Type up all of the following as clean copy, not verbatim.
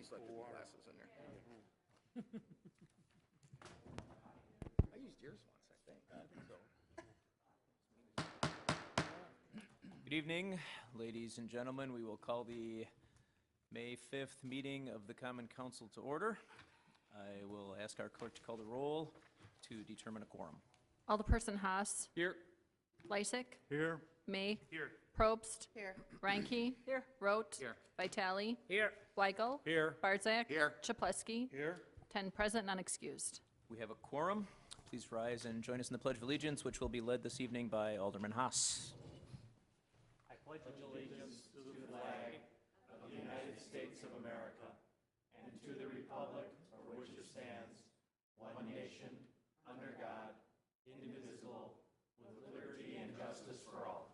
least like the glasses in there. I used yours once, I think. Good evening, ladies and gentlemen. We will call the May 5th meeting of the Common Council to order. I will ask our clerk to call the roll to determine a quorum. Alderperson Haas. Here. Lysick. Here. May. Here. Probst. Here. Reinke. Here. Rote. Here. Vitale. Here. Weigel. Here. Barzak. Here. Chaplesky. Here. 10 present, none excused. We have a quorum. Please rise and join us in the Pledge of Allegiance, which will be led this evening by Alderman Haas. I pledge allegiance to the flag of the United States of America and to the republic for which it stands, one nation, under God, indivisible, with liberty and justice for all.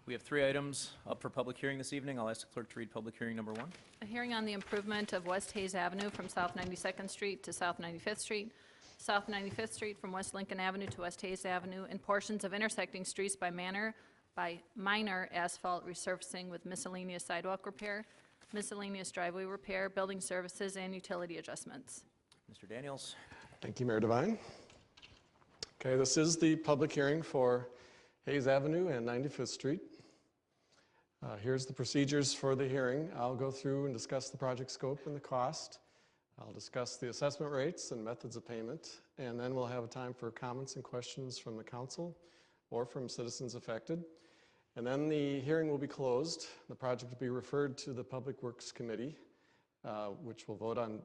We have 3 items up for public hearing this evening. I'll ask the clerk to read public hearing number 1. A hearing on the improvement of West Hayes Avenue from South 92nd Street to South 95th Street, South 95th Street from West Lincoln Avenue to West Hayes Avenue, and portions of intersecting streets by minor asphalt resurfacing with miscellaneous sidewalk repair, miscellaneous driveway repair, building services, and utility adjustments. Mr. Daniels. Thank you, Mayor Devine. Okay, this is the public hearing for Hayes Avenue and 95th Street. Here's the procedures for the hearing. I'll go through and discuss the project scope and the cost. I'll discuss the assessment rates and methods of payment, and then we'll have a time for comments and questions from the council or from citizens affected. And then the hearing will be closed. The project will be referred to the Public Works Committee, which will vote and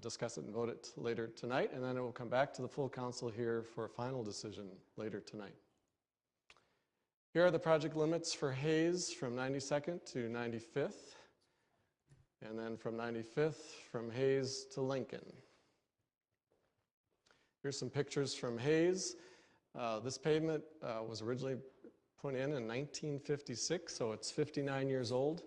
discuss it and vote it later tonight, and then it will come back to the full council here for a final decision later tonight. Here are the project limits for Hayes from 92nd to 95th, and then from 95th from Hayes to Lincoln. Here's some pictures from Hayes. This pavement was originally put in 1956, so it's 59 years old.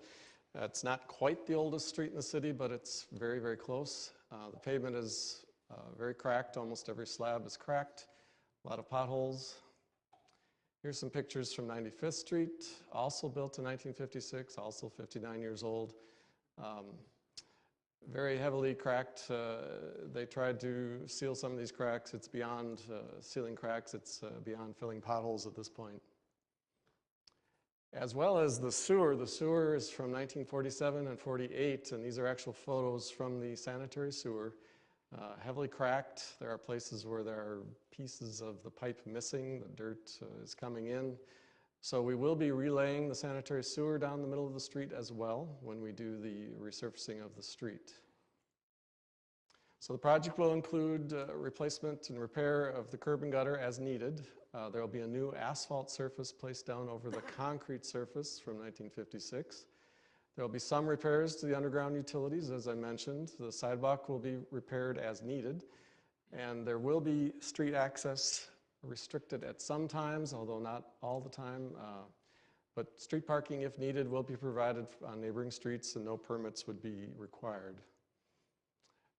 It's not quite the oldest street in the city, but it's very, very close. The pavement is very cracked. Almost every slab is cracked. A lot of potholes. Here's some pictures from 95th Street, also built in 1956, also 59 years old. Very heavily cracked. They tried to seal some of these cracks. It's beyond sealing cracks. It's beyond filling potholes at this point. As well as the sewer. The sewer is from 1947 and 48, and these are actual photos from the sanitary sewer. Heavily cracked. There are places where there are pieces of the pipe missing. The dirt is coming in. So we will be relaying the sanitary sewer down the middle of the street as well when we do the resurfacing of the street. So the project will include replacement and repair of the curb and gutter as needed. There will be a new asphalt surface placed down over the concrete surface from 1956. There will be some repairs to the underground utilities, as I mentioned. The sidewalk will be repaired as needed, and there will be street access restricted at some times, although not all the time. But street parking, if needed, will be provided on neighboring streets, and no permits would be required.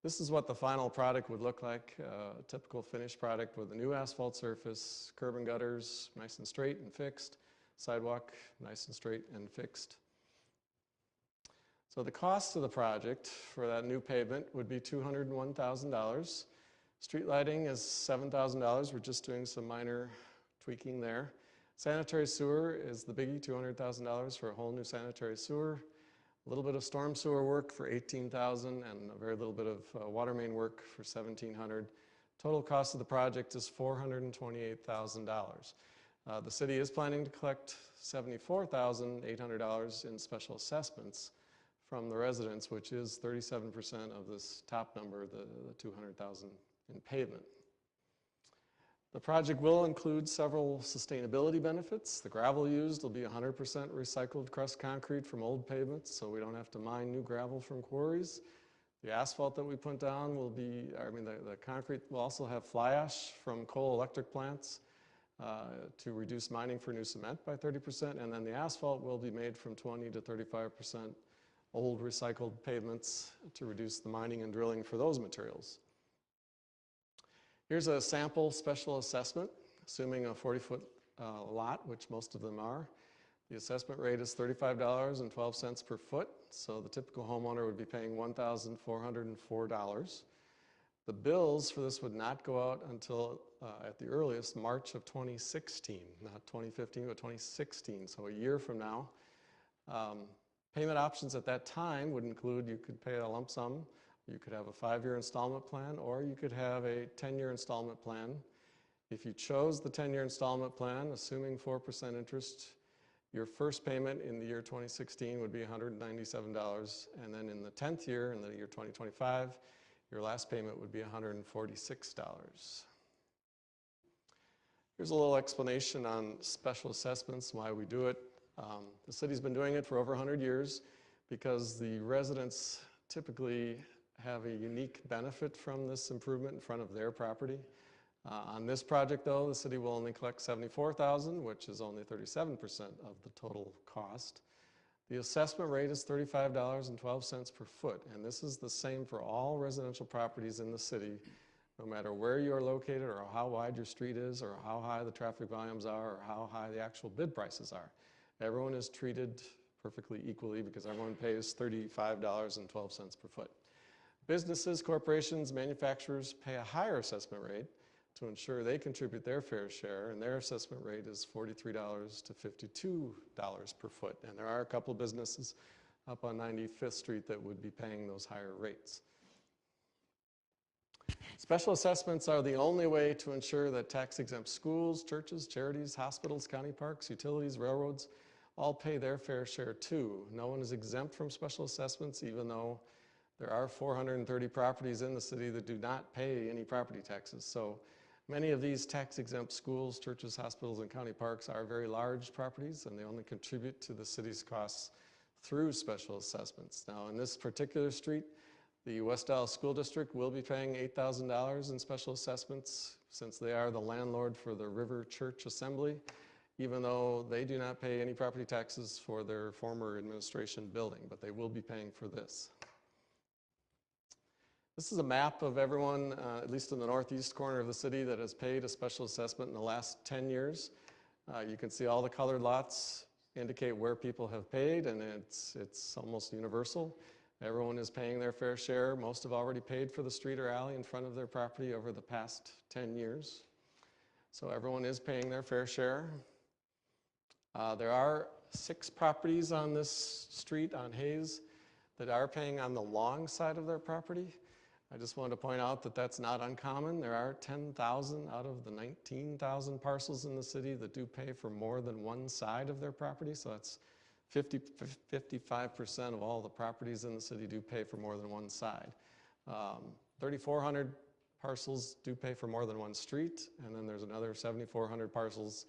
This is what the final product would look like, a typical finished product with a new asphalt surface, curb and gutters, nice and straight and fixed, sidewalk, nice and straight and fixed. So the cost of the project for that new pavement would be $201,000. Street lighting is $7,000. We're just doing some minor tweaking there. Sanitary sewer is the biggie, $200,000 for a whole new sanitary sewer. A little bit of storm sewer work for $18,000 and a very little bit of water main work for $1,700. Total cost of the project is $428,000. The city is planning to collect $74,800 in special assessments from the residents, which is 37% of this top number, the $200,000 in pavement. The project will include several sustainability benefits. The gravel used will be 100% recycled crushed concrete from old pavements, so we don't have to mine new gravel from quarries. The asphalt that we put down will be, the concrete will also have fly ash from coal electric plants to reduce mining for new cement by 30%, and then the asphalt will be made from 20 to 35% old recycled pavements to reduce the mining and drilling for those materials. Here's a sample special assessment, assuming a 40-foot lot, which most of them are. The assessment rate is $35.12 per foot, so the typical homeowner would be paying $1,404. The bills for this would not go out until, at the earliest, March of 2016, not 2015, but 2016, so a year from now. Payment options at that time would include you could pay a lump sum, you could have a 5-year installment plan, or you could have a 10-year installment plan. If you chose the 10-year installment plan, assuming 4% interest, your first payment in the year 2016 would be $197, and then in the 10th year, in the year 2025, your last payment would be $146. Here's a little explanation on special assessments, why we do it. The city's been doing it for over 100 years because the residents typically have a unique benefit from this improvement in front of their property. On this project, though, the city will only collect $74,000, which is only 37% of the total cost. The assessment rate is $35.12 per foot, and this is the same for all residential properties in the city, no matter where you are located or how wide your street is or how high the traffic volumes are or how high the actual bid prices are. Everyone is treated perfectly equally because everyone pays $35.12 per foot. Businesses, corporations, manufacturers pay a higher assessment rate to ensure they contribute their fair share, and their assessment rate is $43 to $52 per foot. And there are a couple businesses up on 95th Street that would be paying those higher rates. Special assessments are the only way to ensure that tax-exempt schools, churches, charities, hospitals, county parks, utilities, railroads all pay their fair share too. No one is exempt from special assessments, even though there are 430 properties in the city that do not pay any property taxes. So many of these tax-exempt schools, churches, hospitals, and county parks are very large properties, and they only contribute to the city's costs through special assessments. Now, in this particular street, the West Dallas School District will be paying $8,000 in special assessments since they are the landlord for the River Church Assembly, even though they do not pay any property taxes for their former administration building, but they will be paying for this. This is a map of everyone, at least in the northeast corner of the city, that has paid a special assessment in the last 10 years. You can see all the colored lots indicate where people have paid, and it's almost universal. Everyone is paying their fair share. Most have already paid for the street or alley in front of their property over the past 10 years. So everyone is paying their fair share. There are 6 properties on this street on Hayes that are paying on the long side of their property. I just wanted to point out that that's not uncommon. There are 10,000 out of the 19,000 parcels in the city that do pay for more than one side of their property. So that's 55% of all the properties in the city do pay for more than one side. 3,400 parcels do pay for more than one street, and then there's another 7,400 parcels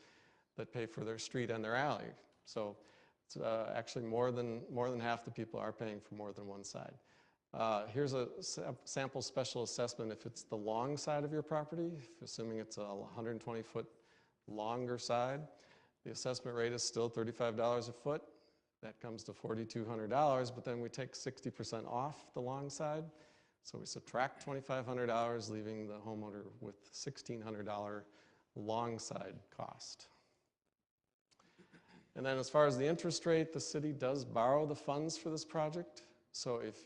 that pay for their street and their alley. So it's actually more than half the people are paying for more than one side. Here's a sample special assessment if it's the long side of your property, assuming it's a 120-foot longer side. The assessment rate is still $35 a foot. That comes to $4,200, but then we take 60% off the long side. So we subtract $2,500, leaving the homeowner with $1,600 long side cost. And then as far as the interest rate, the city does borrow the funds for this project. So if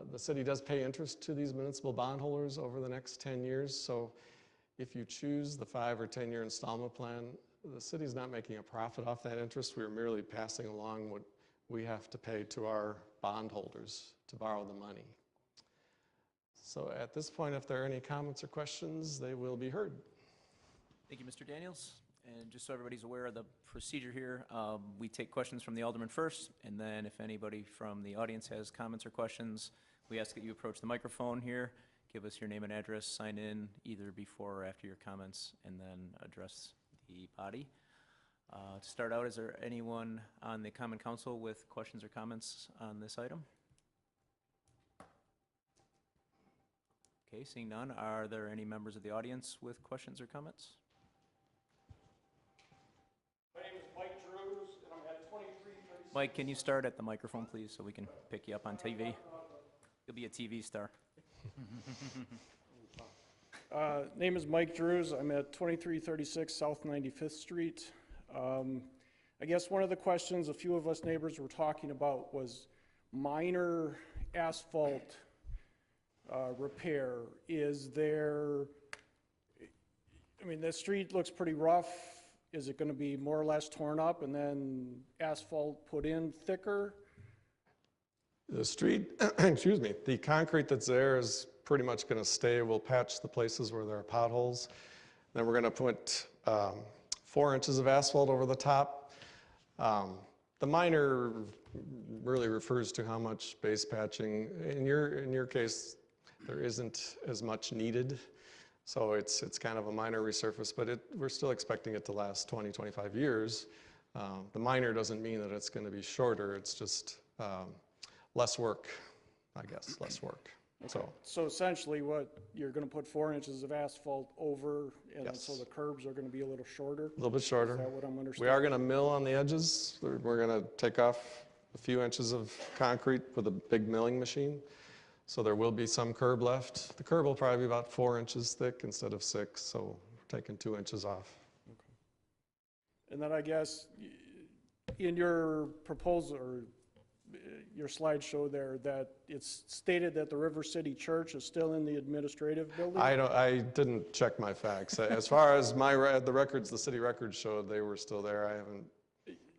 the city does pay interest to these municipal bondholders over the next 10 years. So if you choose the 5 or 10-year installment plan, the city's not making a profit off that interest. We're merely passing along what we have to pay to our bondholders to borrow the money. So at this point, if there are any comments or questions, they will be heard. Thank you, Mr. Daniels. And just so everybody's aware of the procedure here, we take questions from the alderman first, and then if anybody from the audience has comments or questions, we ask that you approach the microphone here, give us your name and address, sign in either before or after your comments, and then address the body. To start out, is there anyone on the Common Council with questions or comments on this item? Okay, seeing none, are there any members of the audience with questions or comments? My name is Mike Drews, and I'm at 2336. Mike, can you start at the microphone, please, so we can pick you up on TV? You'll be a TV star. Name is Mike Drews. I'm at 2336 South 95th Street. I guess one of the questions a few of us neighbors were talking about was minor asphalt repair. Is there, I mean, the street looks pretty rough. Is it going to be more or less torn up and then asphalt put in thicker? The street, excuse me, the concrete that's there is pretty much going to stay. We'll patch the places where there are potholes. Then we're going to put 4 inches of asphalt over the top. The minor really refers to how much base patching. In your case, there isn't as much needed. So it's kind of a minor resurface, but we're still expecting it to last 20, 25 years. The minor doesn't mean that it's going to be shorter. It's just less work, I guess, less work. Okay. So essentially what, you're going to put 4 inches of asphalt over, and Yes. so the curbs are going to be a little shorter? A little bit shorter. Is that what I'm We understanding? are going to mill on the edges. We're going to take off a few inches of concrete with a big milling machine. So there will be some curb left. The curb will probably be about 4 inches thick instead of 6, so we're taking 2 inches off. And then I guess in your proposal, or your slideshow there, that it's stated that the River City Church is still in the administrative building? I didn't check my facts. As far as the records, the city records showed they were still there. I haven't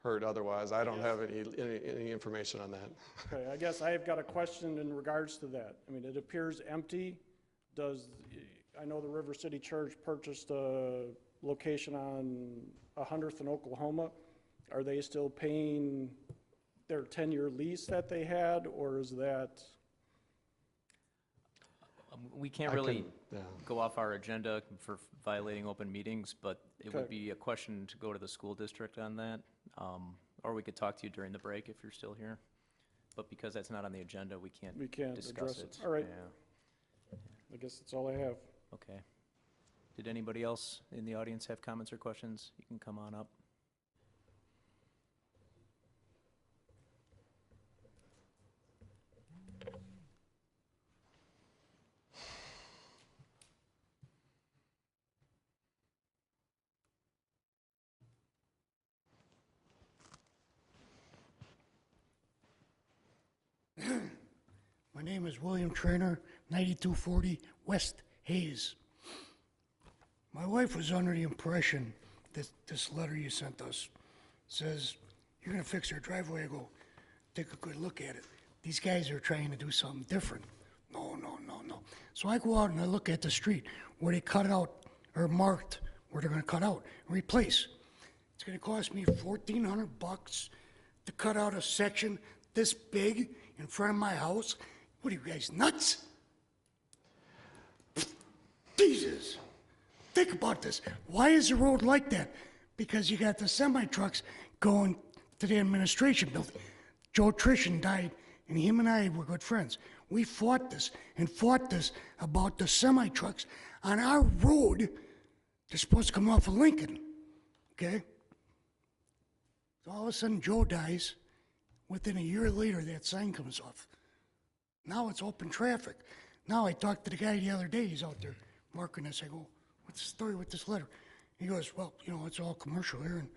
heard otherwise. I don't have any information on that. Okay, I guess I have got a question in regards to that. I mean, it appears empty. I know the River City Church purchased a location on 100th in Oklahoma. Are they still paying their 10-year lease that they had, or is that? We can't really go off our agenda for violating open meetings, but it would be a question to go to the school district on that. Or we could talk to you during the break if you're still here. But because that's not on the agenda, we can't discuss address it. All right. Yeah. I guess that's all I have. Okay. Did anybody else in the audience have comments or questions? You can come on up. My name is William Trainer, 9240 West Hayes. My wife was under the impression that this letter you sent us says, you're going to fix our driveway. I go, take a good look at it. These guys are trying to do something different. No. So I go out and I look at the street where they cut out or marked where they're going to cut out and replace. It's going to cost me $1,400 to cut out a section this big in front of my house. What are you guys, nuts? Jesus. Think about this. Why is the road like that? Because you got the semi-trucks going to the administration building. Joe Trishan died, and him and I were good friends. We fought this about the semi-trucks on our road. They're supposed to come off of Lincoln, okay? So all of a sudden, Joe dies. Within a year later, that sign comes off. Now it's open traffic. Now I talked to the guy the other day. He's out there marking this. I go, what's the story with this letter? He goes, well, it's all commercial here. And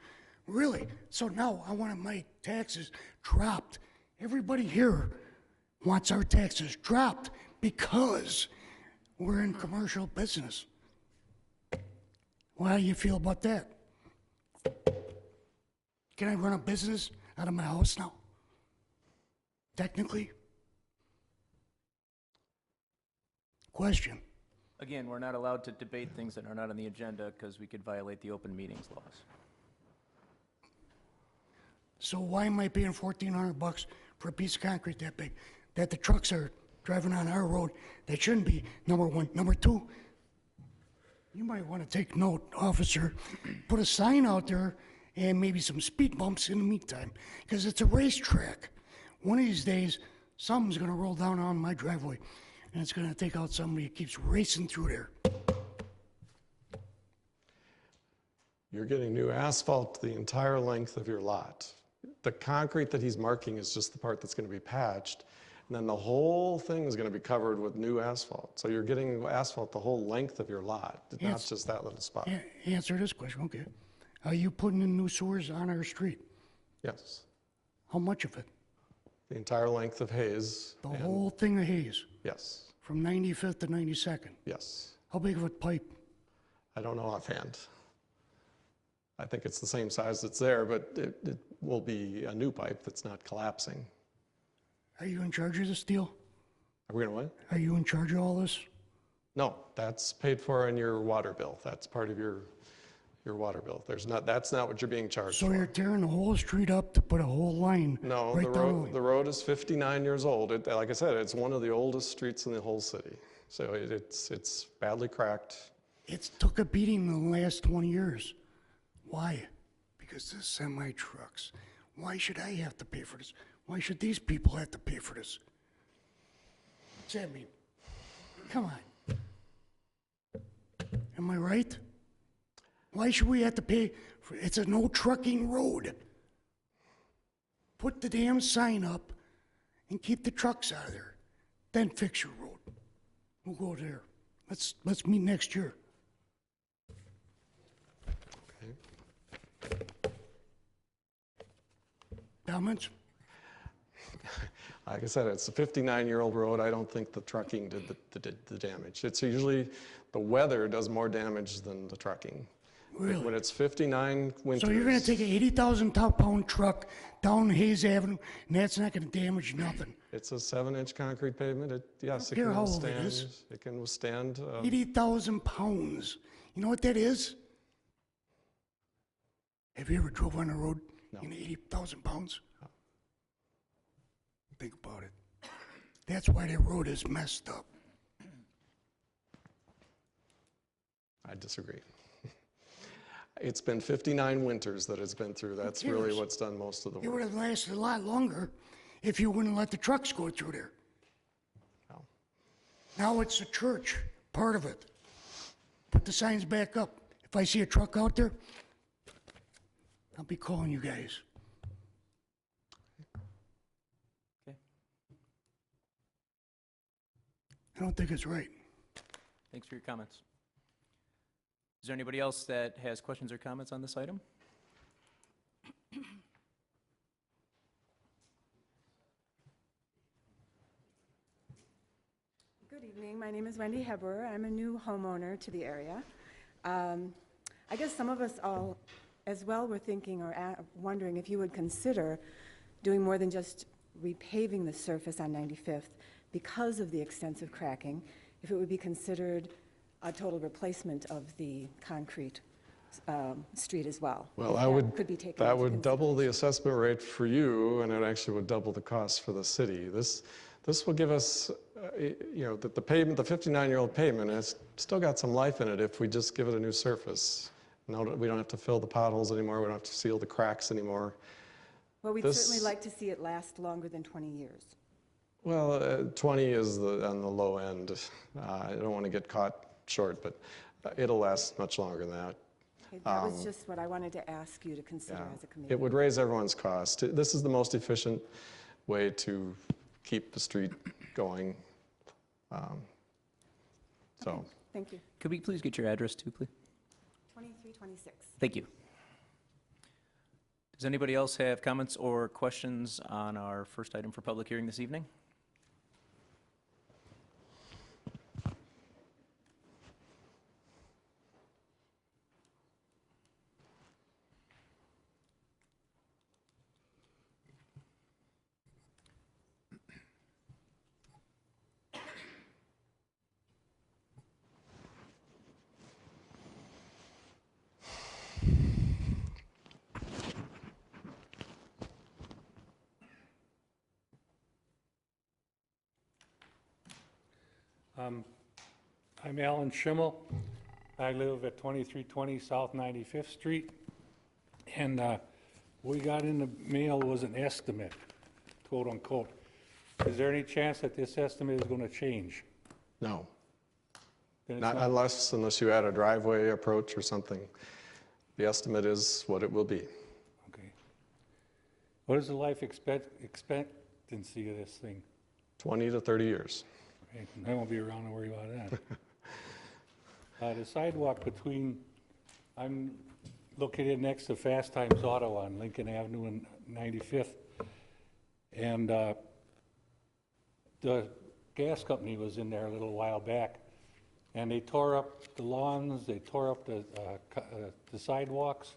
really? So now I want my taxes dropped. Everybody here wants our taxes dropped because we're in commercial business. Well, how do you feel about that? Can I run a business out of my house now? Technically? Question. Again, we're not allowed to debate things that are not on the agenda because we could violate the open meetings laws. So why am I paying $1,400 for a piece of concrete that big? That the trucks are driving on our road, that shouldn't be, number one. Number two, you might want to take note, officer, put a sign out there and maybe some speed bumps in the meantime, because it's a racetrack. One of these days, something's going to roll down on my driveway, and it's going to take out somebody who keeps racing through there. You're getting new asphalt the entire length of your lot. The concrete that he's marking is just the part that's going to be patched, and then the whole thing is going to be covered with new asphalt. So you're getting asphalt the whole length of your lot, not just that little spot. Answer this question, okay. Are you putting in new sewers on our street? Yes. How much of it? The entire length of Hayes. The and- whole thing of Hayes, Yes, from 95th to 92nd? yes. How big of a pipe? I don't know offhand. I think it's the same size that's there, but it will be a new pipe that's not collapsing. Are you in charge of this deal? Are we gonna what? Are you in charge of all this? No, that's paid for in your water bill. That's part of your water bill. That's not what you're being charged So for. you're tearing the whole street up to put a whole line No, right the down road, the road is 59 years old. Like I said, it's one of the oldest streets in the whole city. So it's badly cracked. It's took a beating in the last 20 years. Why? Because the semi trucks. Why should I have to pay for this? Why should these people have to pay for this? What's that mean? Come on. Am I right? Why should we have to pay for it's a no trucking road. Put the damn sign up and keep the trucks out of there. Then fix your road. We'll go there. Let's meet next year. Comments? Like I said, it's a 59-year-old road. I don't think the trucking did the damage. It's usually the weather does more damage than the trucking. Really? When it's 59 winters. So you're going to take an 80,000-pound truck down Hayes Avenue, and that's not going to damage nothing? It's a 7-inch concrete pavement. Yes, it care can how old it withstand. is. It can withstand. 80,000 pounds. You know what that is? Have you ever drove on a road No. in 80,000 pounds? Think about it. That's why that road is messed up. I disagree. It's been 59 winters that it's been through. That's really cares? what's done most of the It would work. have lasted a lot longer if you wouldn't let the trucks go through there. No. Now it's a church, part of it. Put the signs back up. If I see a truck out there, I'll be calling you guys. Okay. I don't think it's right. Thanks for your comments. Is there anybody else that has questions or comments on this item? Good evening. My name is Mandy Hibbert. I'm a new homeowner to the area. I guess some of us all as well were thinking or wondering if you would consider doing more than just repaving the surface on 95th because of the extensive cracking, if it would be considered a total replacement of the concrete street as well. Well, Could be taken that into would double the assessment rate for you, and it actually would double the cost for the city. This will give us, the pavement, the 59-year-old pavement has still got some life in it if we just give it a new surface. No, we don't have to fill the potholes anymore. We don't have to seal the cracks anymore. Well, we'd certainly like to see it last longer than 20 years. Well, 20 is on the low end. I don't want to get caught short, but it'll last much longer than that. Okay, that was just what I wanted to ask you to consider as a committee. It would raise everyone's cost. This is the most efficient way to keep the street going. So, Thank you. Could we please get your address too, please? 2326. Thank you. Does anybody else have comments or questions on our first item for public hearing this evening? I'm Alan Schimmel. I live at 2320 South 95th Street. And we got in the mail was an estimate, quote unquote. Is there any chance that this estimate is going to change? no. Then it's Not unless you add a driveway approach or something. The estimate is what it will be. Okay. What is the life expectancy of this thing? 20 to 30 years. Okay, I won't be around to worry about that. The sidewalk between, I'm located next to Fast Times Auto on Lincoln Avenue and 95th. And the gas company was in there a little while back, and they tore up the lawns, they tore up the sidewalks.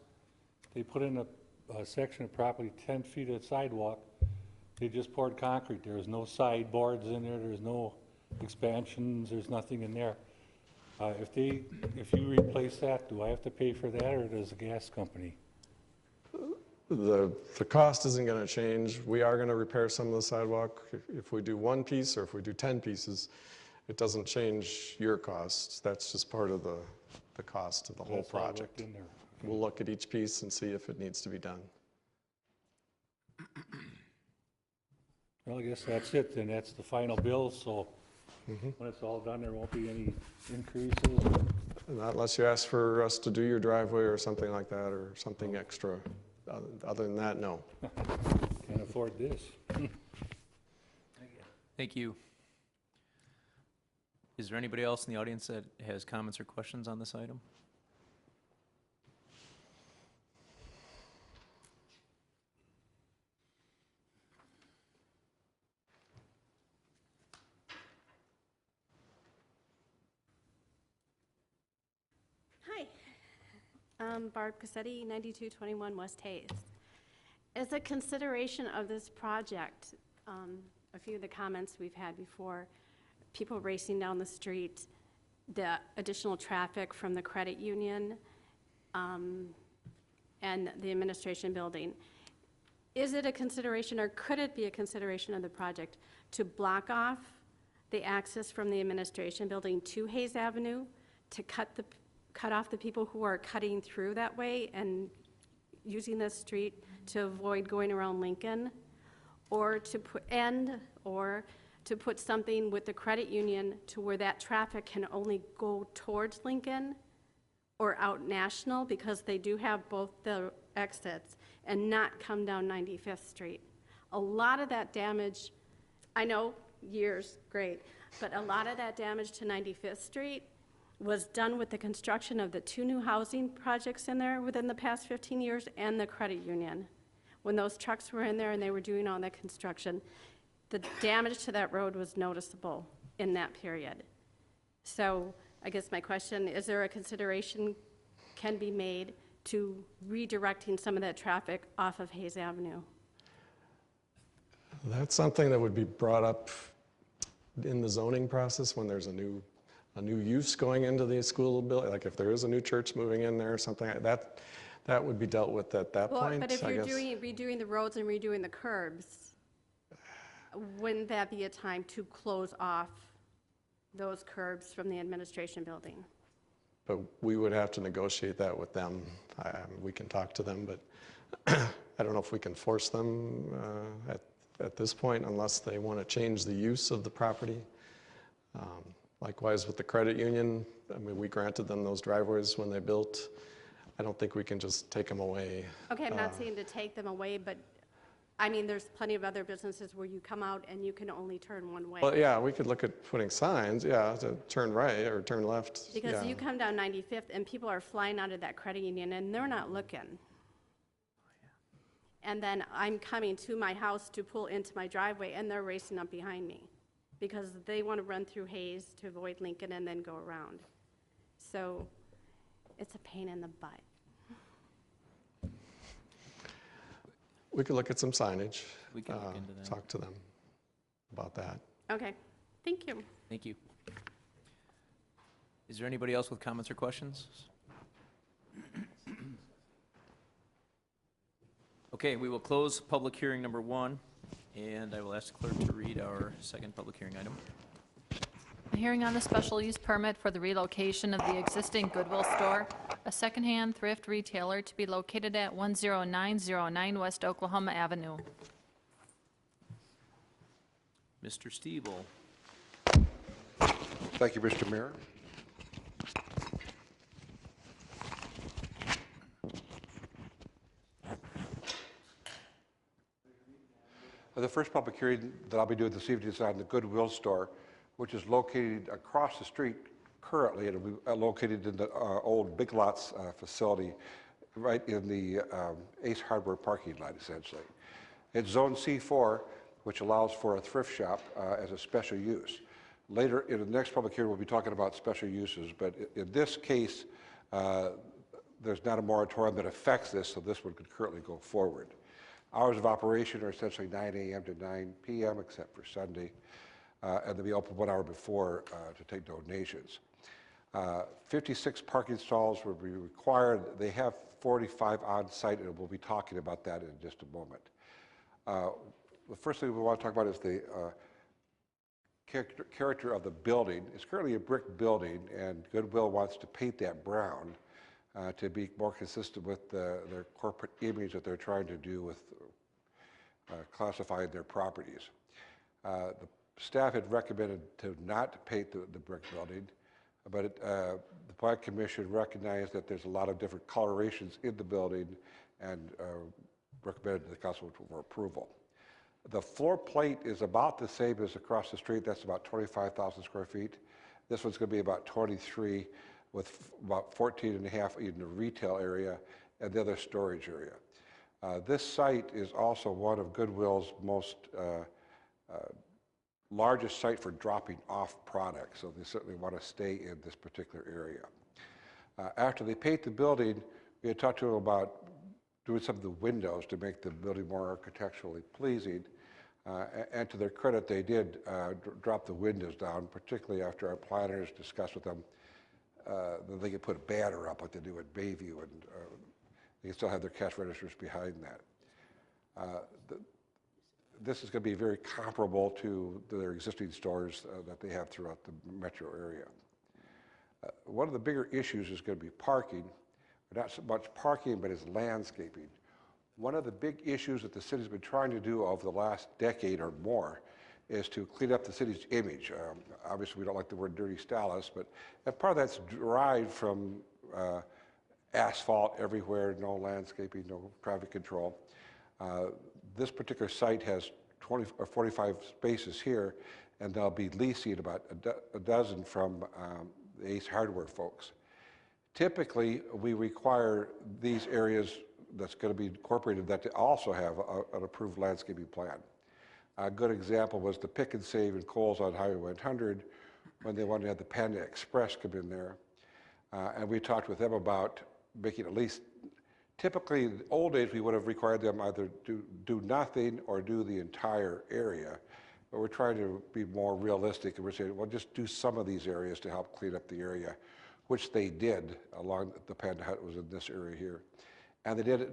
They put in a section of property 10 feet of sidewalk. They just poured concrete. There was no sideboards in there. There's no expansions. There's nothing in there. If you replace that, do I have to pay for that, or does the gas company? The cost isn't going to change. We are going to repair some of the sidewalk. If we do one piece or if we do 10 pieces, it doesn't change your costs. That's just part of the cost of the whole That's all worked project. in there. We'll look at each piece and see if it needs to be done. Well, I guess that's it, then that's the final bill, so when it's all done, there won't be any increases. Not unless you ask for us to do your driveway or something like that, or something extra. Other than that, no. Can't afford this. Thank you. Is there anybody else in the audience that has comments or questions on this item? Hi, Barb Cassetti, 9221 West Hayes. As a consideration of this project, a few of the comments we've had before, people racing down the street, the additional traffic from the credit union, and the administration building. Is it a consideration, or could it be a consideration of the project to block off the access from the administration building to Hayes Avenue, to cut off the people who are cutting through that way and using the street to avoid going around Lincoln, or to put something with the credit union to where that traffic can only go towards Lincoln or out National, because they do have both the exits, and not come down 95th Street. A lot of that damage, I know years, great, but a lot of that damage to 95th Street was done with the construction of the 2 new housing projects in there within the past 15 years and the credit union. When those trucks were in there and they were doing all that construction, the damage to that road was noticeable in that period. So I guess my question, is there a consideration can be made to redirecting some of that traffic off of Hayes Avenue? That's something that would be brought up in the zoning process when there's a new use going into the school building, like if there is a new church moving in there or something like that, that would be dealt with at that point, But if I you're guess. redoing the roads and redoing the curbs, wouldn't that be a time to close off those curbs from the administration building? But we would have to negotiate that with them. We can talk to them, but I don't know if we can force them at this point unless they want to change the use of the property. Likewise with the credit union, I mean, we granted them those driveways when they built. I don't think we can just take them away. Okay, I'm not saying to take them away, but I mean, there's plenty of other businesses where you come out and you can only turn one way. Well, yeah, we could look at putting signs, yeah, to turn right or turn left. Because yeah. you come down 95th and people are flying out of that credit union and they're not looking. And then I'm coming to my house to pull into my driveway and they're racing up behind me because they want to run through Hayes to avoid Lincoln and then go around. So it's a pain in the butt. We could look at some signage. We can look into that. Talk to them about that. Okay, thank you. Thank you. Is there anybody else with comments or questions? Okay, we will close public hearing number 1, and I will ask the clerk to read our second public hearing item. A hearing on the special use permit for the relocation of the existing Goodwill store, a secondhand thrift retailer to be located at 10909 West Oklahoma Avenue. Mr. Stiebel. Thank you, Mr. Mayor. The first public hearing that I'll be doing this evening is on the Goodwill store, which is located across the street currently. It'll be located in the old Big Lots facility right in the Ace Hardware parking lot, essentially. It's Zone C4, which allows for a thrift shop as a special use. Later, in the next public hearing, we'll be talking about special uses, but in this case, there's not a moratorium that affects this, so this one could currently go forward. Hours of operation are essentially 9 a.m. to 9 p.m., except for Sunday, and they'll be open 1 hour before to take donations. 56 parking stalls will be required. They have 45 on site, and we'll be talking about that in just a moment. The first thing we want to talk about is the character of the building. It's currently a brick building, and Goodwill wants to paint that brown to be more consistent with their corporate image that they're trying to do with classifying their properties. The staff had recommended to not paint the brick building, but the Plan Commission recognized that there's a lot of different colorations in the building and recommended to the council for approval. The floor plate is about the same as across the street. That's about 25,000 square feet. This one's going to be about 23, with about 14 and a half in the retail area and the other storage area. This site is also one of Goodwill's most largest site for dropping off products, so they certainly want to stay in this particular area. After they paint the building, we had talked to them about doing some of the windows to make the building more architecturally pleasing. And to their credit, they did drop the windows down, particularly after our planners discussed with them that they could put a banner up like they do at Bayview, and they can still have their cash registers behind that. This is going to be very comparable to their existing stores that they have throughout the metro area. One of the bigger issues is going to be parking. Not so much parking, but it's landscaping. One of the big issues that the city's been trying to do over the last decade or more is to clean up the city's image. Obviously, we don't like the word dirty stylist, but part of that's derived from asphalt everywhere, no landscaping, no traffic control. This particular site has 20 or 45 spaces here, and they'll be leasing about a dozen from the Ace Hardware folks. Typically, we require these areas that's going to be incorporated that they also have an approved landscaping plan. A good example was the Pick and Save in Coles on Highway 100 when they wanted to have the Panda Express come in there. And we talked with them about making at least, typically in the old days we would have required them either to do nothing or do the entire area. But we're trying to be more realistic, and we're saying, well, just do some of these areas to help clean up the area, which they did along the Panda Hut was in this area here. And they did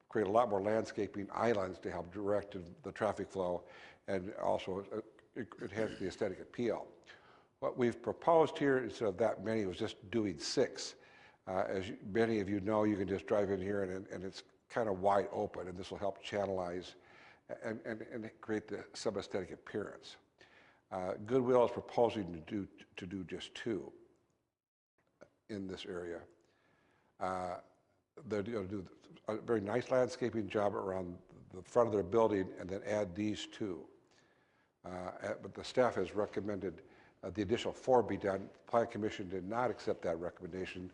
create a lot more landscaping islands to help direct the traffic flow and also enhance the aesthetic appeal. What we've proposed here, instead of that many, was just doing 6. As many of you know, you can just drive in here and it's kind of wide open, and this will help channelize and create some aesthetic appearance. Goodwill is proposing to do just 2 in this area. They're going to do a very nice landscaping job around the front of their building and then add these 2. But the staff has recommended the additional 4 be done. The Plan Commission did not accept that recommendation,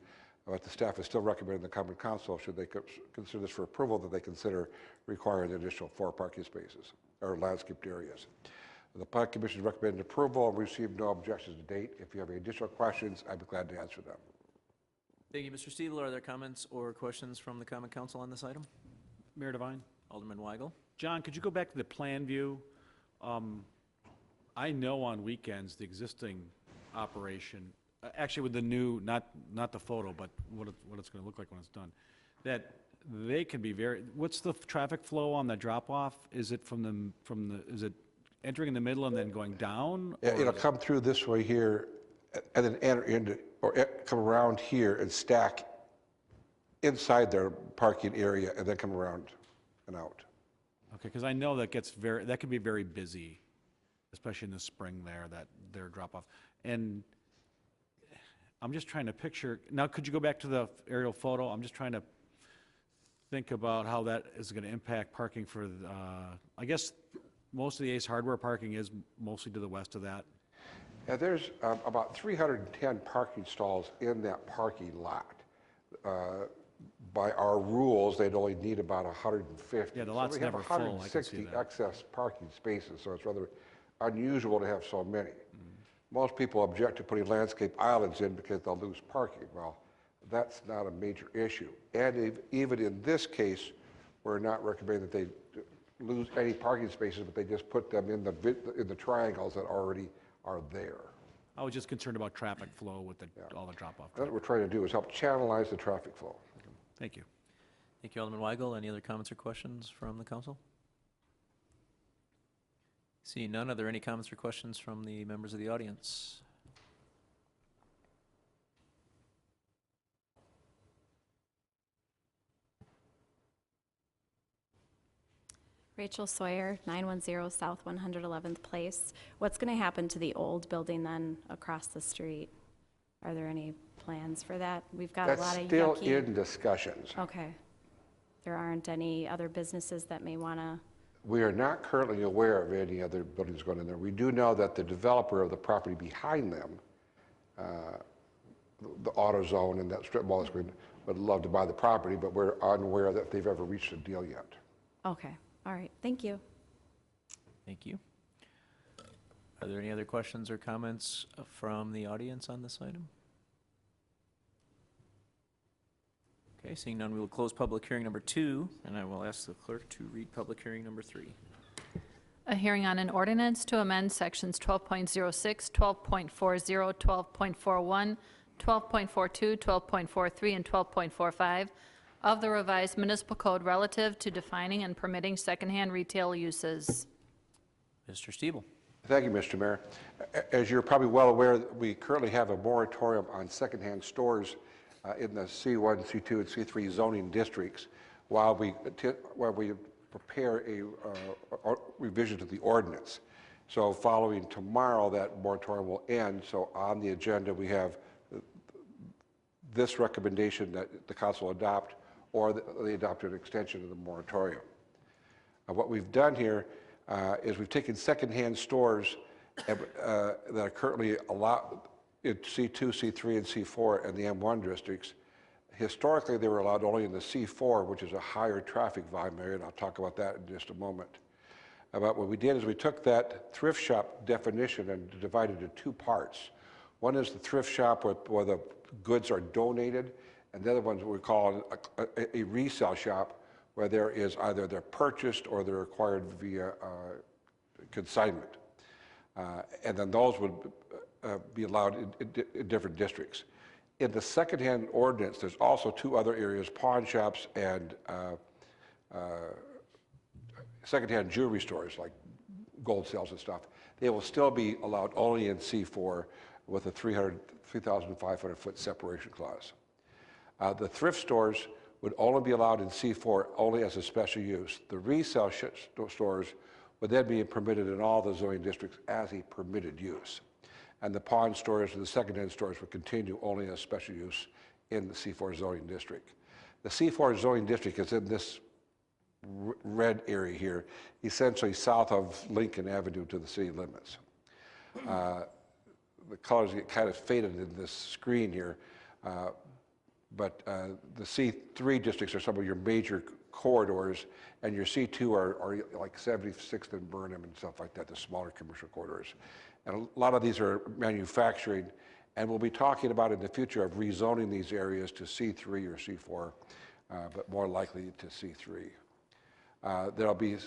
but the staff is still recommending the Common Council, should they consider this for approval, that they consider requiring an additional 4 parking spaces or landscaped areas. The Plan Commission recommended approval and received no objections to date. If you have any additional questions, I'd be glad to answer them. Thank you, Mr. Stiebel. Are there comments or questions from the Common Council on this item? Mayor Devine. Alderman Weigel. John, could you go back to the plan view? I know on weekends, the existing operation, actually with the new, not the photo, but what it's going to look like when it's done, that they can be very, what's the traffic flow on the drop-off? Is it is it entering in the middle and then going down? Yeah, it'll come through this way here and then enter into, or come around here and stack inside their parking area and then come around and out. Okay, because I know that that can be very busy, especially in the spring there, their drop-off. And I'm just trying to picture, now could you go back to the aerial photo? I'm just trying to think about how that is going to impact parking for, I guess most of the Ace Hardware parking is mostly to the west of that. Yeah, there's about 310 parking stalls in that parking lot. by our rules, they'd only need about 150. Yeah, the lot's So we have never full, I can see 160 that. excess parking spaces, so it's rather unusual to have so many. Most people object to putting landscape islands in because they'll lose parking. Well, that's not a major issue. And even in this case, we're not recommending that they lose any parking spaces, but they just put them in the triangles that already are there. I was just concerned about traffic flow with all the drop-off. That's what we're trying to do, is help channelize the traffic flow. Thank you. Thank you, Alderman Weigel. Any other comments or questions from the council? Seeing none, are there any comments or questions from the members of the audience? Rachel Sawyer, 910 South 111th Place. What's going to happen to the old building then across the street? Are there any plans for that? We've got a lot of That's still yucky. in discussions. Okay. There aren't any other businesses that may want to, We are not currently aware of any other buildings going in there. We do know that the developer of the property behind them, the AutoZone and that strip mall is going, would love to buy the property, but we're unaware that they've ever reached a deal yet. okay. All right. Thank you. Thank you. Are there any other questions or comments from the audience on this item? Okay, seeing none, we will close public hearing number 2, and I will ask the clerk to read public hearing number 3. A hearing on an ordinance to amend sections 12.06, 12.40, 12.41, 12.42, 12.43, and 12.45 of the revised municipal code relative to defining and permitting secondhand retail uses. Mr. Stiebel. Thank you, Mr. Mayor. As you're probably well aware, we currently have a moratorium on secondhand stores in the C1, C2, and C3 zoning districts while we prepare a revision to the ordinance. So following tomorrow, that moratorium will end. So on the agenda, we have this recommendation that the council adopt, or they adopt an extension of the moratorium. What we've done here is we've taken secondhand stores that are currently allowed in C2, C3, and C4 and the M1 districts. Historically, they were allowed only in the C4, which is a higher traffic volume area, and I'll talk about that in just a moment. But what we did is we took that thrift shop definition and divided it into 2 parts. One is the thrift shop where the goods are donated, and the other one's what we call a resale shop, where there is either they're purchased or they're acquired via consignment. And then those would be allowed in different districts. In the secondhand ordinance, there's also 2 other areas, pawn shops and secondhand jewelry stores like gold sales and stuff. They will still be allowed only in C4 with a 3,500 foot separation clause. The thrift stores would only be allowed in C4 only as a special use. The resale stores would then be permitted in all the zoning districts as a permitted use. And the pawn stores and the secondhand stores would continue only as special use in the C4 zoning district. The C4 zoning district is in this red area here, essentially south of Lincoln Avenue to the city limits. The colors get kind of faded in this screen here, but the C3 districts are some of your major corridors, and your C2 are like 76th and Burnham and stuff like that, the smaller commercial corridors. And a lot of these are manufacturing, and we'll be talking about in the future of rezoning these areas to C3 or C4, but more likely to C3. There'll be,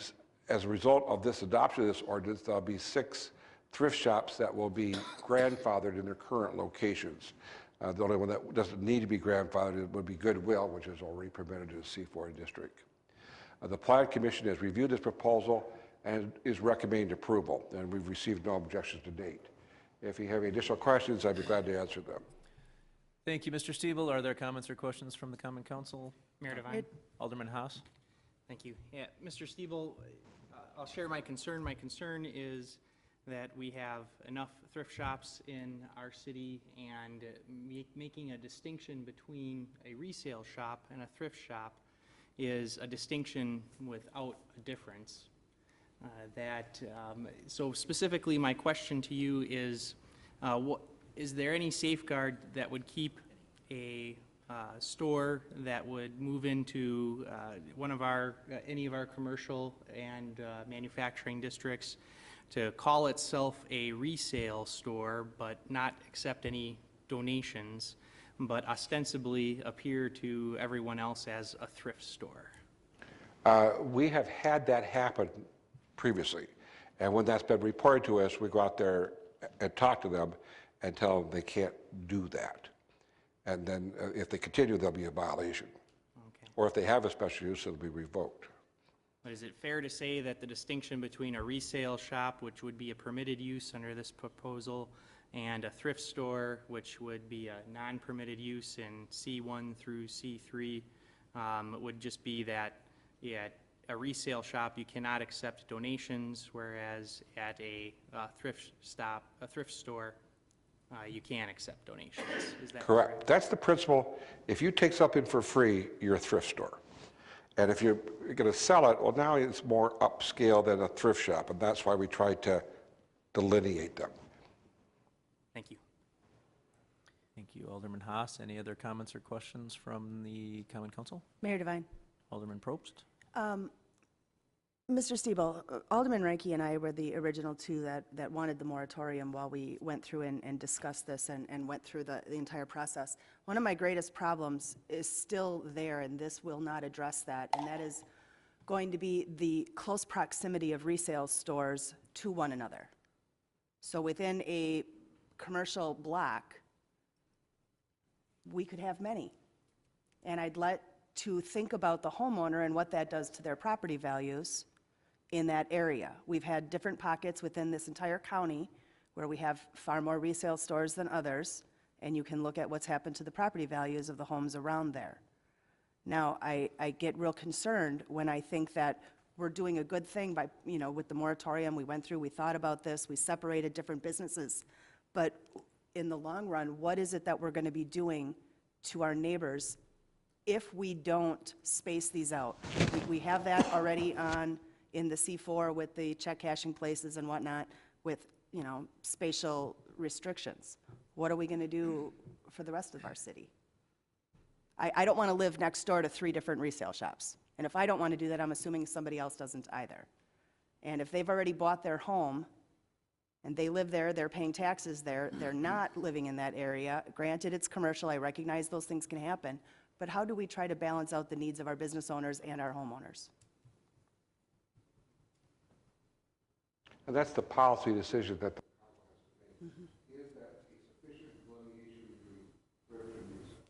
as a result of this adoption of this ordinance, there'll be 6 thrift shops that will be grandfathered in their current locations. The only one that doesn't need to be grandfathered would be Goodwill, which is already permitted in the C4 district. The Plan Commission has reviewed this proposal and is recommending approval, and we've received no objections to date. If you have any additional questions, I'd be glad to answer them. Thank you, Mr. Stiebel. Are there comments or questions from the Common Council? Mayor Devine. Alderman Haas. Thank you. Yeah, Mr. Stiebel, I'll share my concern. My concern is that we have enough thrift shops in our city, and making a distinction between a resale shop and a thrift shop is a distinction without a difference. So specifically, my question to you is, is there any safeguard that would keep a store that would move into any of our commercial and manufacturing districts to call itself a resale store, but not accept any donations, but ostensibly appear to everyone else as a thrift store? We have had that happen previously, and when that's been reported to us, we go out there and talk to them and tell them they can't do that. And then if they continue, there'll be a violation. Okay. Or if they have a special use, it'll be revoked. But is it fair to say that the distinction between a resale shop, which would be a permitted use under this proposal, and a thrift store, which would be a non-permitted use in C1 through C3, would just be that at a resale shop you cannot accept donations, whereas at a thrift store, you can accept donations? Is that Correct. That's the principle. If you take something for free, you're a thrift store. And if you're going to sell it, well, now it's more upscale than a thrift shop, and that's why we try to delineate them. Thank you. Thank you, Alderman Haas. Any other comments or questions from the Common Council? Mayor Devine. Alderman Probst? Mr. Stiebel, Alderman Reinke and I were the original two that wanted the moratorium while we went through and discussed this and went through the entire process. One of my greatest problems is still there, and this will not address that, and that is going to be the close proximity of resale stores to one another. So within a commercial block, we could have many. And I'd like to think about the homeowner and what that does to their property values in that area. We've had different pockets within this entire county where we have far more resale stores than others, and you can look at what's happened to the property values of the homes around there. Now, I get real concerned when I think that we're doing a good thing by, with the moratorium we went through, we thought about this, we separated different businesses, but in the long run, what is it that we're going to be doing to our neighbors if we don't space these out? We have that already in the C4 with the check cashing places and whatnot with, spatial restrictions. What are we going to do for the rest of our city? I don't want to live next door to 3 different resale shops. And if I don't want to do that, I'm assuming somebody else doesn't either. And if they've already bought their home and they live there, they're paying taxes there, they're not living in that area. Granted, it's commercial, I recognize those things can happen, but how do we try to balance out the needs of our business owners and our homeowners? And that's the policy decision that the is that a sufficient delineation between thrift and resale.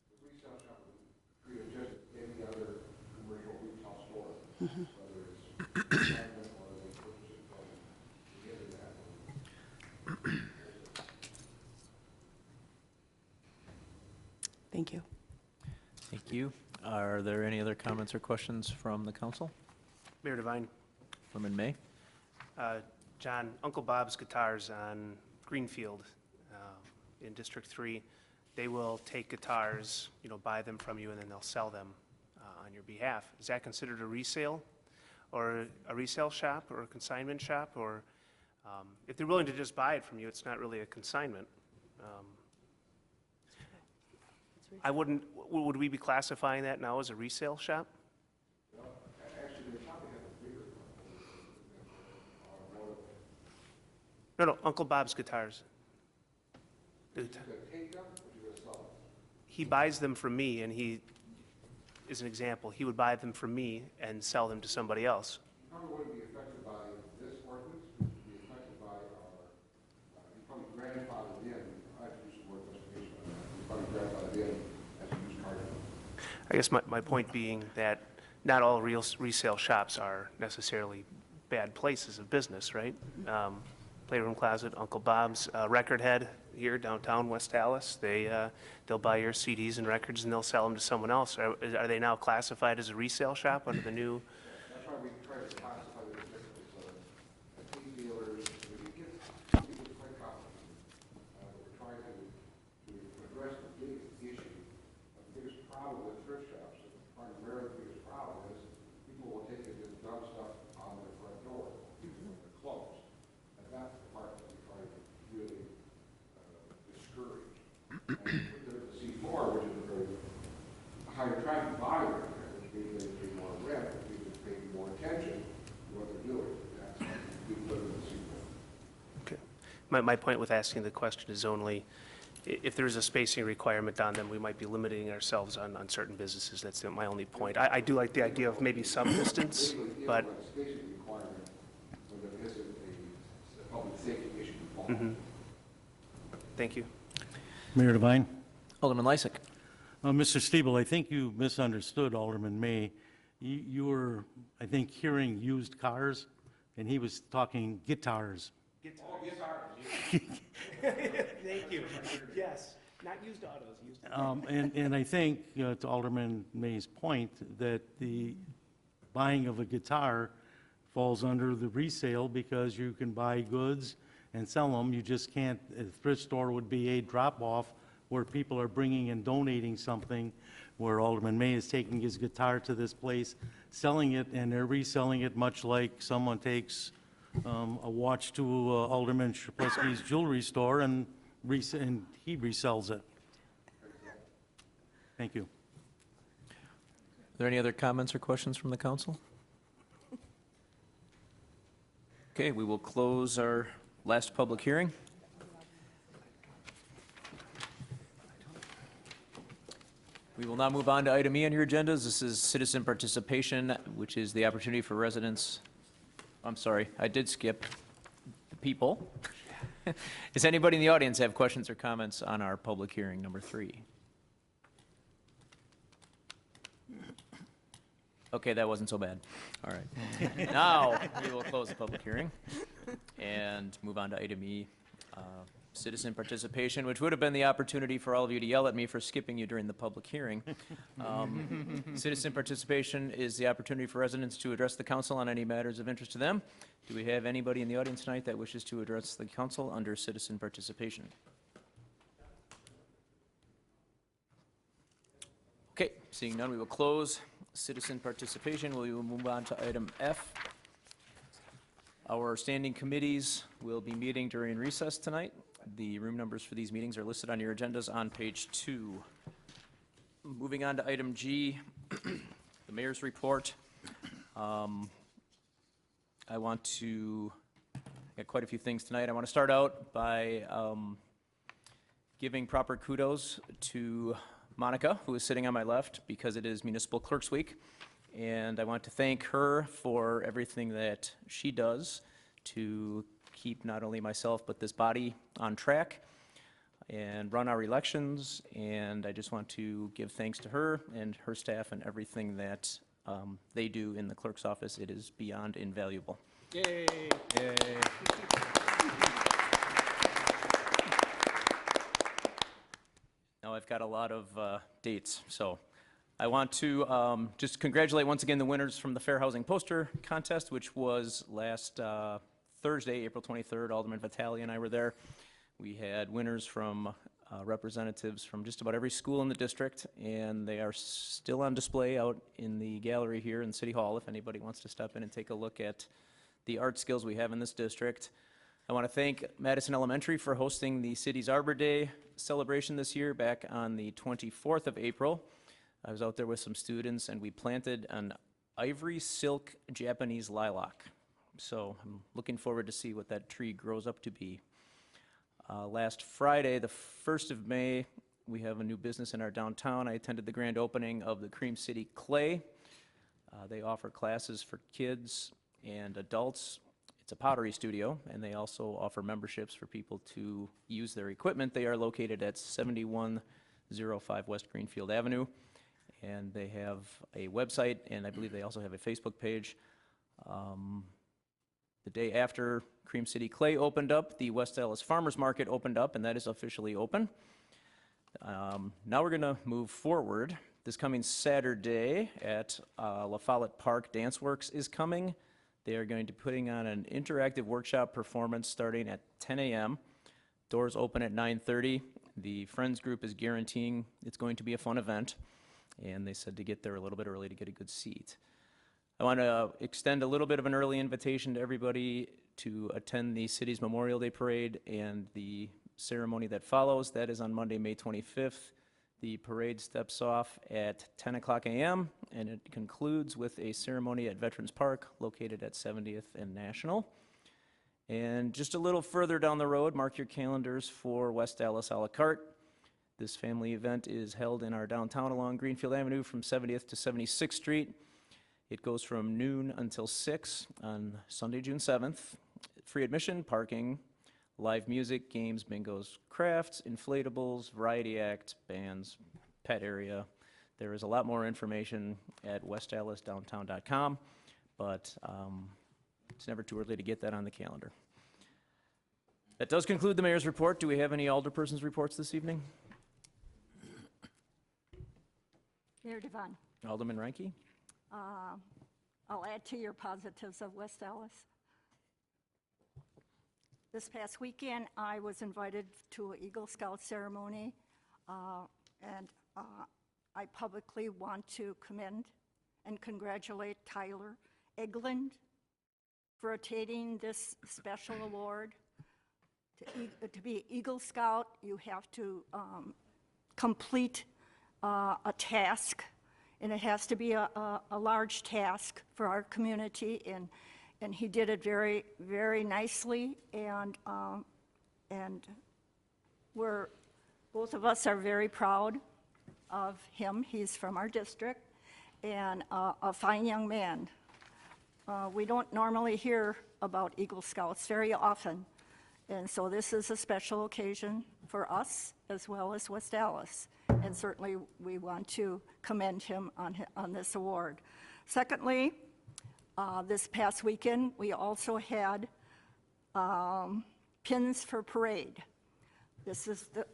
The resale shop would treat it just any other commercial retail store, whether it's apartment or they purchase it from the internet. Thank you. Thank you. Are there any other comments or questions from the council? Mayor Devine. Alderman May? John, Uncle Bob's Guitars on Greenfield in District 3, they will take guitars, buy them from you, and then they'll sell them on your behalf. Is that considered a resale or a resale shop or a consignment shop? Or if they're willing to just buy it from you, it's not really a consignment. Would we be classifying that now as a resale shop? No, Uncle Bob's Guitars. He buys them from me, and he is an example. He would buy them from me and sell them to somebody else. You probably wouldn't be affected by this ordinance. You would be affected by you probably grandfathered in. I have to use the word investigation on that. You probably grandfathered in as a used car dealer. I guess my point being that not all resale shops are necessarily bad places of business, right? Playroom Closet, Uncle Bob's, Record Head here downtown West Dallas. They'll buy your CDs and records and they'll sell them to someone else. Are they now classified as a resale shop under the new? That's why we try to classify them differently so that the dealers, when you get some people quite complicated, we're trying to address the big issue. The biggest problem with thrift shops, and primarily the biggest problem is people will take it and dump stuff on their front door, even when they're closed. And that's the part that we try to really discourage. My point with asking the question is only, if there's a spacing requirement on them, we might be limiting ourselves on certain businesses. That's my only point. I do like the idea of maybe some distance, but. Thank you. Mayor Devine. Alderman Lysick. Mr. Stiebel, I think you misunderstood Alderman May. You were, I think, hearing used cars, and he was talking guitars. Thank you. Yes, not used autos, used. And I think, to Alderman May's point, that the buying of a guitar falls under the resale because you can buy goods and sell them. You just can't, a thrift store would be a drop-off where people are bringing and donating something, where Alderman May is taking his guitar to this place, selling it, and they're reselling it much like someone takes a watch to Alderman Shaplowski's jewelry store and he resells it. Thank you. Are there any other comments or questions from the council? Okay, we will close our last public hearing. We will now move on to item E on your agendas. This is citizen participation, which is the opportunity for residents. I'm sorry, I did skip the people. Does anybody in the audience have questions or comments on our public hearing number 3? Okay, that wasn't so bad. All right. Now, we will close the public hearing and move on to item E, citizen participation, which would have been the opportunity for all of you to yell at me for skipping you during the public hearing. Citizen participation is the opportunity for residents to address the council on any matters of interest to them. Do we have anybody in the audience tonight that wishes to address the council under citizen participation? Okay, seeing none, we will close citizen participation. We will move on to item F. Our standing committees will be meeting during recess tonight. The room numbers for these meetings are listed on your agendas on page 2. Moving on to item G, the mayor's report. I want to get quite a few things tonight. I want to start out by giving proper kudos to Monica, who is sitting on my left, because it is Municipal Clerks Week, and I want to thank her for everything that she does to keep not only myself but this body on track and run our elections, and I just want to give thanks to her and her staff and everything that they do in the clerk's office. It is beyond invaluable. Yay! Yay. Now I've got a lot of dates, so I want to just congratulate once again the winners from the Fair Housing Poster Contest, which was last Thursday, April 23rd. Alderman Vitale and I were there. We had winners from representatives from just about every school in the district, and they are still on display out in the gallery here in City Hall if anybody wants to step in and take a look at the art skills we have in this district. I want to thank Madison Elementary for hosting the city's Arbor Day celebration this year back on the 24th of April. I was out there with some students and we planted an ivory silk Japanese lilac. So I'm looking forward to see what that tree grows up to be. Last Friday, the 1st of May, we have a new business in our downtown. I attended the grand opening of the Cream City Clay. They offer classes for kids and adults. It's a pottery studio, and they also offer memberships for people to use their equipment. They are located at 7105 West Greenfield Avenue, and they have a website, and I believe they also have a Facebook page. The day after Cream City Clay opened up, the West Allis Farmers Market opened up, and that is officially open. Now we're going to move forward. This coming Saturday at La Follette Park, Dance Works is coming. They are going to be putting on an interactive workshop performance starting at 10 a.m. Doors open at 9:30. The Friends group is guaranteeing it's going to be a fun event, and they said to get there a little bit early to get a good seat. I want to extend a little bit of an early invitation to everybody to attend the city's Memorial Day Parade and the ceremony that follows. That is on Monday, May 25th. The parade steps off at 10 o'clock a.m. and it concludes with a ceremony at Veterans Park located at 70th and National. And just a little further down the road, mark your calendars for West Dallas a la carte. This family event is held in our downtown along Greenfield Avenue from 70th to 76th Street. It goes from noon until 6 on Sunday, June 7th. Free admission, parking, live music, games, bingos, crafts, inflatables, variety act, bands, pet area. There is a lot more information at westdallasdowntown.com, but it's never too early to get that on the calendar. That does conclude the mayor's report. Do we have any alderpersons' reports this evening? Mayor Devon, Alderman Reinke? I'll add to your positives of West Dallas. This past weekend, I was invited to an Eagle Scout ceremony, and I publicly want to commend and congratulate Tyler Eglund for attaining this special award. To be Eagle Scout, you have to complete a task, and it has to be a large task for our community, and he did it very, very nicely, and both of us are very proud of him. He's from our district, and a fine young man. We don't normally hear about Eagle Scouts very often, and so this is a special occasion for us as well as West Dallas, and certainly we want to commend him on this award. Secondly, this past weekend, we also had Pins for Parade. This is the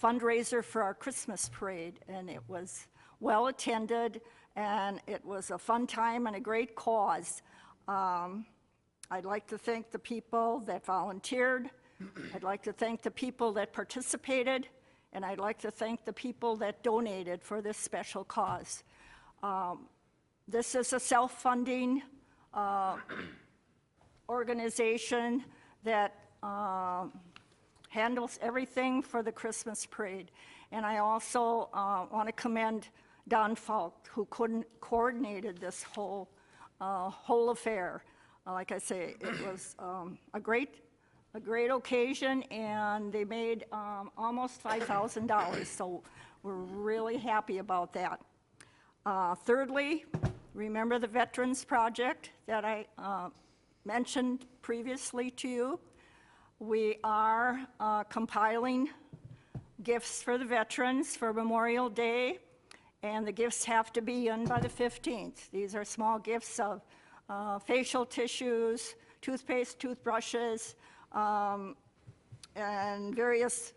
fundraiser for our Christmas parade, and it was well attended, and it was a fun time and a great cause. I'd like to thank the people that volunteered. I'd like to thank the people that participated, and I'd like to thank the people that donated for this special cause. This is a self-funding organization that handles everything for the Christmas parade. And I also want to commend Don Falk, who coordinated this whole affair. Like I say, it was a great occasion, and they made almost $5,000, so we're really happy about that. Thirdly, remember the Veterans Project that I mentioned previously to you? We are compiling gifts for the veterans for Memorial Day, and the gifts have to be in by the 15th. These are small gifts of facial tissues, toothpaste, toothbrushes, and various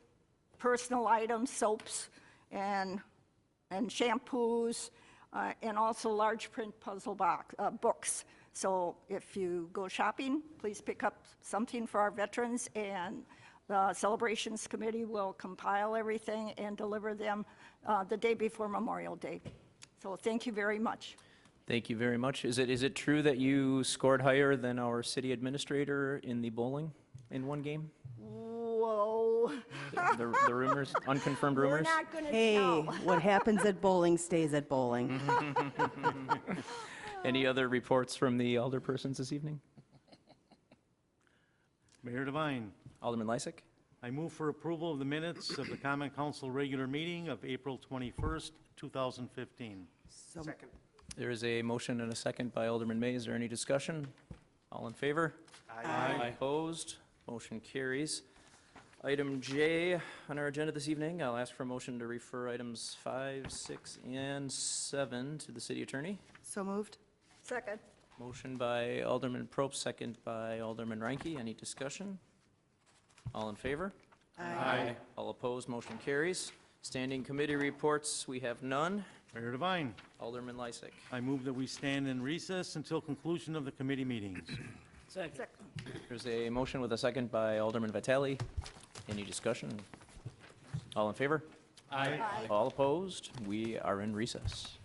personal items, soaps, and shampoos, and also large print puzzle books. So if you go shopping, please pick up something for our veterans, and the Celebrations Committee will compile everything and deliver them the day before Memorial Day. So thank you very much. Thank you very much. Is it true that you scored higher than our city administrator in the bowling in one game? Whoa. The rumors, unconfirmed We're rumors? not going to Hey, tell. what happens at bowling stays at bowling. Any other reports from the alderpersons this evening? Mayor Devine, Alderman Lysick? I move for approval of the minutes of the Common Council regular meeting of April 21st, 2015. Second. There is a motion and a second by Alderman May. Is there any discussion? All in favor? Aye. Opposed? Motion carries. Item J on our agenda this evening, I'll ask for a motion to refer items 5, 6, and 7 to the city attorney. So moved? Second. Motion by Alderman Probst, second by Alderman Reinke. Any discussion? All in favor? Aye. All opposed? Motion carries. Standing committee reports, we have none. Mayor Devine, Alderman Lysick. I move that we stand in recess until conclusion of the committee meetings. Second. There's a motion with a second by Alderman Vitale. Any discussion? All in favor? Aye. All opposed? We are in recess.